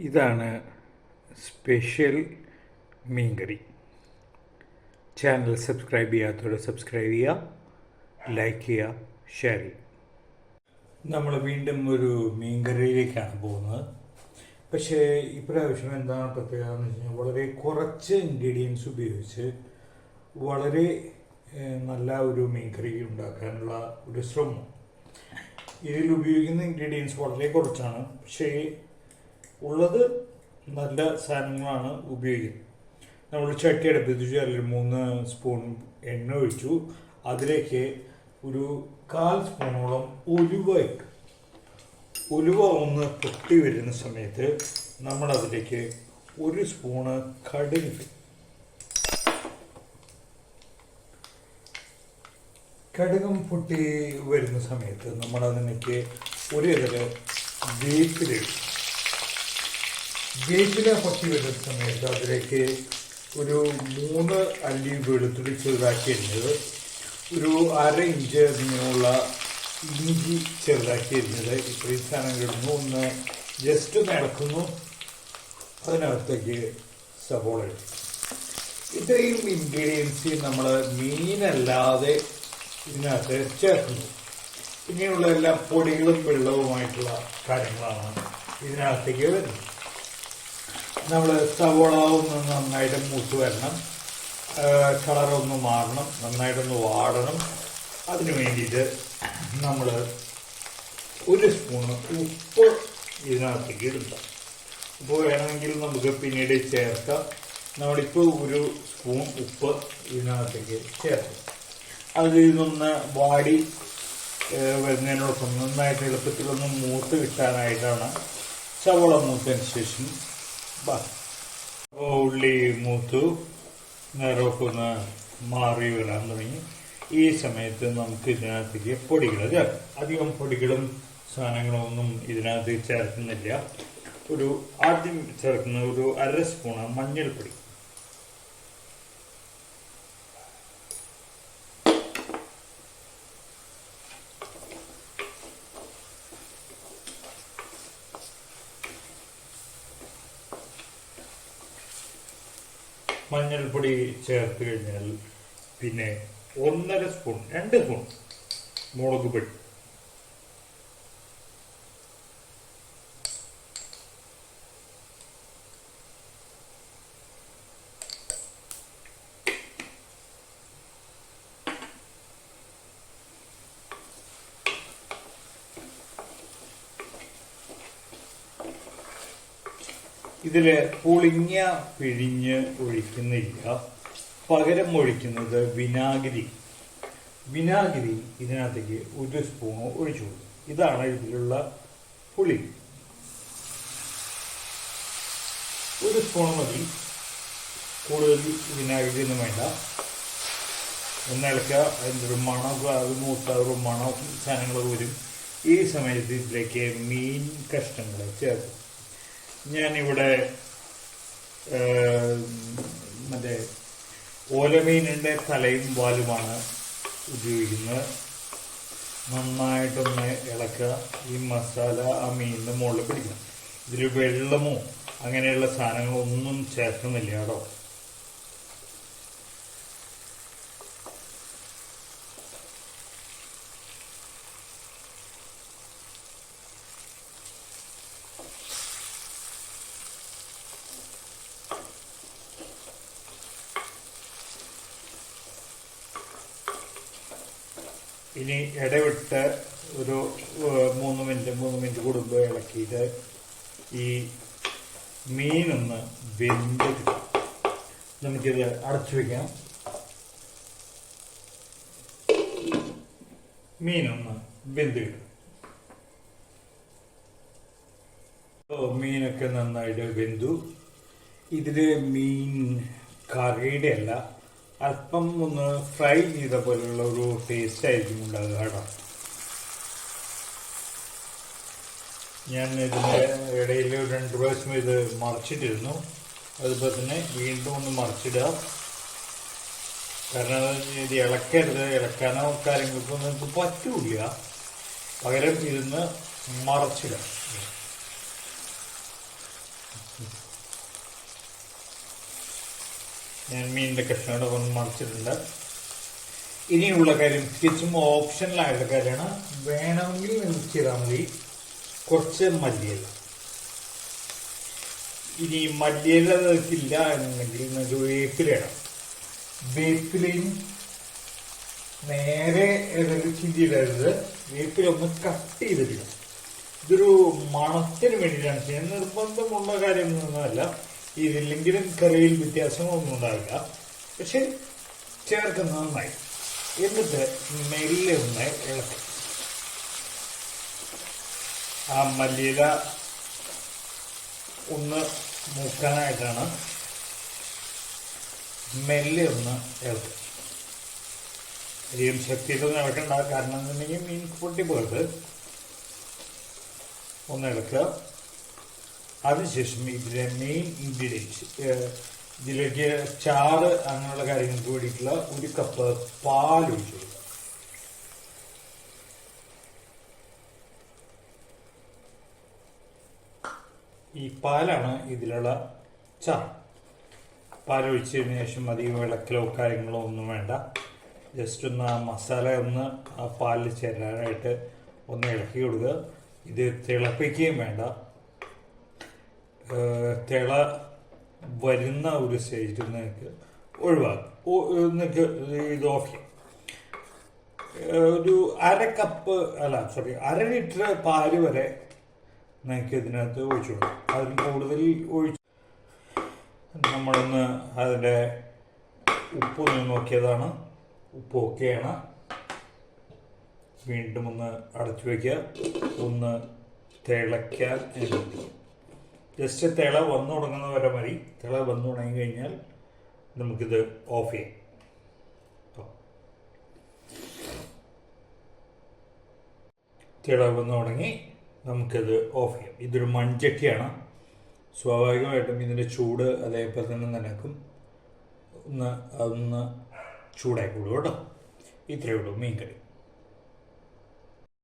ഇതാണ് സ്പെഷ്യൽ മീൻകറി. Channel subscribe ചെയ്യാത്തവർ സബ്സ്ക്രൈബ് ചെയ്യുക, ലൈക്ക് ചെയ്യുക, ഷെയർ ചെയ്യുക. നമ്മൾ വീണ്ടും ഒരു മീൻകറിയിലേക്കാണ് പോകുന്നത്. പക്ഷേ ഇപ്രാവശ്യം എന്താണ് പ്രത്യേകത എന്ന് വെച്ച് കഴിഞ്ഞാൽ വളരെ കുറച്ച് ഇൻഗ്രീഡിയൻസ് ഉപയോഗിച്ച് വളരെ നല്ല ഒരു മീൻകറി ഉണ്ടാക്കാനുള്ള ഒരു ശ്രമം. ഇതിൽ ഉപയോഗിക്കുന്ന ഇൻഗ്രീഡിയൻസ് വളരെ കുറച്ചാണ്, പക്ഷേ ഉള്ളത് നല്ല സാധനങ്ങളാണ് ഉപയോഗിക്കുന്നത്. നമ്മൾ ചട്ടി അടുപ്പിച്ചു, അതിൽ 3 സ്പൂൺ എണ്ണ ഒഴിച്ചു. അതിലേക്ക് ഒരു 1/4 സ്പൂണോളം ഉലുവ ഇട്ടു. ഉലുവ ഒന്ന് പൊട്ടി വരുന്ന സമയത്ത് നമ്മളതിലേക്ക് 1 സ്പൂണ് കടുക്. കടുകും പൊട്ടി വരുന്ന സമയത്ത് നമ്മളതിലേക്ക് ഒരു വേപ്പിലിടും. വേപ്പില പൊട്ടി വരുന്ന സമയത്ത് അതിലേക്ക് ഒരു 3 അല്ലി വെളുത്തുള്ളി ചെറുതാക്കിയിരുന്നത്, ഒരു 1/2 ഇഞ്ച് നീളമുള്ള ഇഞ്ചി ചെറുതാക്കിയിരുന്നത്, ഇത്രയും സാധനങ്ങൾ ഇടുന്നു. ഒന്ന് ജസ്റ്റ് ഒന്ന് ഇളക്കുന്നു. അതിനകത്തേക്ക് സവോള ഇടും. ഇത്രയും ഇൻഗ്രീഡിയൻസ് നമ്മൾ മീനല്ലാതെ ഇതിനകത്ത് ചേർക്കുന്നു. ഇങ്ങനെയുള്ള എല്ലാ പൊടികളും വെള്ളവുമായിട്ടുള്ള കാര്യങ്ങളാണ് ഇതിനകത്തേക്ക് വരുന്നത്. നമ്മൾ സവോള ഒന്ന് നന്നായിട്ട് മൂത്ത് വരണം, കളറൊന്ന് മാറണം, നന്നായിട്ടൊന്ന് വാടണം. അതിന് വേണ്ടിയിട്ട് നമ്മൾ 1 സ്പൂണ് ഉപ്പ് ഇതിനകത്തേക്ക് ഇടുക. ഉപ്പ് വേണമെങ്കിൽ നമുക്ക് പിന്നീട് ചേർക്കാം. നമ്മളിപ്പോൾ 1 സ്പൂൺ ഉപ്പ് ഇതിനകത്തേക്ക് ചേർക്കും. അത് ഇതൊന്ന് വാടി വരുന്നതിനോടൊപ്പം നന്നായിട്ട് എളുപ്പത്തിലൊന്ന് മൂത്ത് കിട്ടാനായിട്ടാണ് സവോള മൂത്തതിന് ശേഷം ഉള്ളി മൂത്തു നിറമൊക്കെ ഒന്ന് മാറി വരാൻ തുടങ്ങി. ഈ സമയത്ത് നമുക്ക് ഇതിനകത്തേക്ക് പൊടികൾ ചേർക്കാം. അധികം പൊടികളും സാധനങ്ങളും ഒന്നും ഇതിനകത്ത് ചേർക്കുന്നില്ല. ആദ്യം ചേർക്കുന്ന ഒരു 1/2 സ്പൂണ് മഞ്ഞൾപ്പൊടി, മഞ്ഞൾപ്പൊടി ചേർത്ത് കഴിഞ്ഞാൽ പിന്നെ 2 സ്പൂൺ മുളക് പൊടി, ഇതില് പുളിങ്ങ പിഴിഞ്ഞ് ഒഴിക്കുന്നില്ല, പകരം ഒഴിക്കുന്നത് വിനാഗിരി ഇതിനകത്തേക്ക് 1 സ്പൂൺ ഒഴിച്ചു കൊടുക്കും. ഇതാണ് ഇതിലുള്ള പുളി. 1 സ്പൂൺ മതി, കൂടുതൽ വിനാഗിരി ഒന്നും വേണ്ട. ഒന്നിളക്കുക. അതിൻ്റെ ഒരു മണമൊക്കെ, അത് മൂത്ത ഒരു മണം സാധനങ്ങൾ വരും. ഈ സമയത്ത് ഇതിലേക്ക് മീൻ കഷ്ണങ്ങൾ ചേർക്കും. ഞാനിവിടെ മറ്റേ ഓലമീനിൻ്റെ തലയും വാലുമാണ് ഉപയോഗിക്കുന്നത്. നന്നായിട്ടൊന്ന് ഇളക്കുക. ഈ മസാല ആ മീനിൻ്റെ മുകളിൽ പിടിക്കണം. ഇതിൽ വെള്ളമോ അങ്ങനെയുള്ള സാധനങ്ങളൊന്നും ചേർക്കുന്നില്ല കേട്ടോ. ഇനി ഇടവിട്ട് ഒരു 3 മിനിറ്റ് കൂടുമ്പോൾ ഇളക്കിയിട്ട് ഈ മീനൊന്ന് വെന്ത് കിട്ടും. നമുക്കിത് അടച്ചു വയ്ക്കാം. മീനൊന്ന് വെന്ത് കിട്ടും. മീനൊക്കെ നന്നായിട്ട് വെന്തു. ഇതിൽ മീൻ കറിയുടെ അല്ല, അല്പം ഒന്ന് ഫ്രൈ ചെയ്ത പോലെയുള്ള ഒരു ടേസ്റ്റ് ആയിരിക്കും ഉണ്ടാകുക കേട്ടോ. ഞാൻ ഇതിൻ്റെ ഇടയിൽ 2 പ്രാവശ്യം ഇത് മറിച്ചിട്ടിരുന്നു. അതുപോലെ തന്നെ വീണ്ടും ഒന്ന് മറിച്ചിടുക. കാരണം ഇത് ഇളക്കരുത്, ഇളക്കാനോ കാര്യങ്ങൾക്കൊന്നും ഇത് പറ്റൂല. പകരം ഇരുന്ന് മറച്ചിടാം. ഞാൻ മീനിൻ്റെ കഷ്ണങ്ങൾ കൊണ്ട് മറിച്ചിട്ടുണ്ട്. ഇനിയുള്ള കാര്യം തികച്ചും ഓപ്ഷണലായിട്ടുള്ള കാര്യമാണ്. വേണമെങ്കിൽ നിങ്ങൾക്ക് ചെയ്താൽ മതി കുറച്ച് മല്ലിയില. ഇനി മല്ലിയില നിൽക്കില്ല എന്നുണ്ടെങ്കിൽ നിങ്ങൾക്ക് വേപ്പില ഇടാം. വേപ്പിലയും നേരെ ചിന്തിയിടരുത്, വേപ്പില ഒന്ന് കട്ട് ചെയ്തിട്ടില്ല. ഇതൊരു മണത്തിന് വേണ്ടിയിട്ടാണ് ചെയ്യുന്നത്. നിർബന്ധമുള്ള കാര്യമൊന്നുമല്ല. ഇതില്ലെങ്കിലും കറിയിൽ വ്യത്യാസങ്ങളൊന്നും ഉണ്ടാവില്ല. പക്ഷെ ചേർക്കുന്നത് നന്നായി. എന്നിട്ട് മെല്ലെ ഒന്ന് ഇളക്കി ആ മല്ലിയില ഒന്ന് മൂക്കാനായിട്ടാണ് മെല്ലെ ഒന്ന് ഇളക്കുക. അധികം ശക്തിയിലൊന്നും ഇളക്കണ്ട, കാരണം എന്നുണ്ടെങ്കിൽ മീൻ പൊട്ടിപ്പോയത്. ഒന്ന് ഇളക്കുക. അതിനുശേഷം ഇതിലെ മെയിൻ ഇൻഗ്രീഡിയൻസ്, ഇതിലേക്ക് ചാറ് അങ്ങനെയുള്ള കാര്യങ്ങൾക്ക് വേണ്ടിയിട്ടുള്ള 1 കപ്പ് പാൽ ഒഴിച്ചു കൊടുക്കുക. ഈ പാലാണ് ഇതിലുള്ള ചാറ്. പാലൊഴിച്ചതിന് ശേഷം അധികം ഇളക്കലോ കാര്യങ്ങളോ ഒന്നും വേണ്ട. ജസ്റ്റ് ഒന്ന് ആ മസാല ഒന്ന് ആ പാലിൽ ചേരാനായിട്ട് ഒന്ന് ഇളക്കി കൊടുക്കുക. ഇത് തിളപ്പിക്കുകയും വേണ്ട. തിള വരുന്ന ഒരു സ്റ്റേജിൽ നിങ്ങൾക്ക് ഒഴിവാക്കും. നിങ്ങൾക്ക് ഇത് ഓഫ് ചെയ്യും. ഒരു 1/2 ലിറ്റർ പാല് വരെ നിങ്ങൾക്ക് ഇതിനകത്ത് ഒഴിച്ചു കൊടുക്കും. അതിന് കൂടുതൽ ഒഴിച്ചു നമ്മളൊന്ന് അതിൻ്റെ ഉപ്പ് നോക്കിയതാണ്. ഉപ്പ് ഓക്കെയാണ്. വീണ്ടും ഒന്ന് അടച്ചു വയ്ക്കുക. ഒന്ന് തിളയ്ക്കാൻ അനുവദിക്കുക. ജസ്റ്റ് തിള വന്നു തുടങ്ങുന്ന വരെ മതി. തിള വന്നു തുടങ്ങി കഴിഞ്ഞാൽ നമുക്കിത് ഓഫ് ചെയ്യാം. തിള വന്നു തുടങ്ങി നമുക്കിത് ഓഫ് ചെയ്യാം. ഇതൊരു മൺചട്ടിയാണ്. സ്വാഭാവികമായിട്ടും ഇതിൻ്റെ ചൂട് അതേപോലെ തന്നെ നനക്കും. അതൊന്ന് ചൂടാക്കി കൊടുക്കും കേട്ടോ. ഇത്രയേ ഉള്ളൂ മീൻ കറി.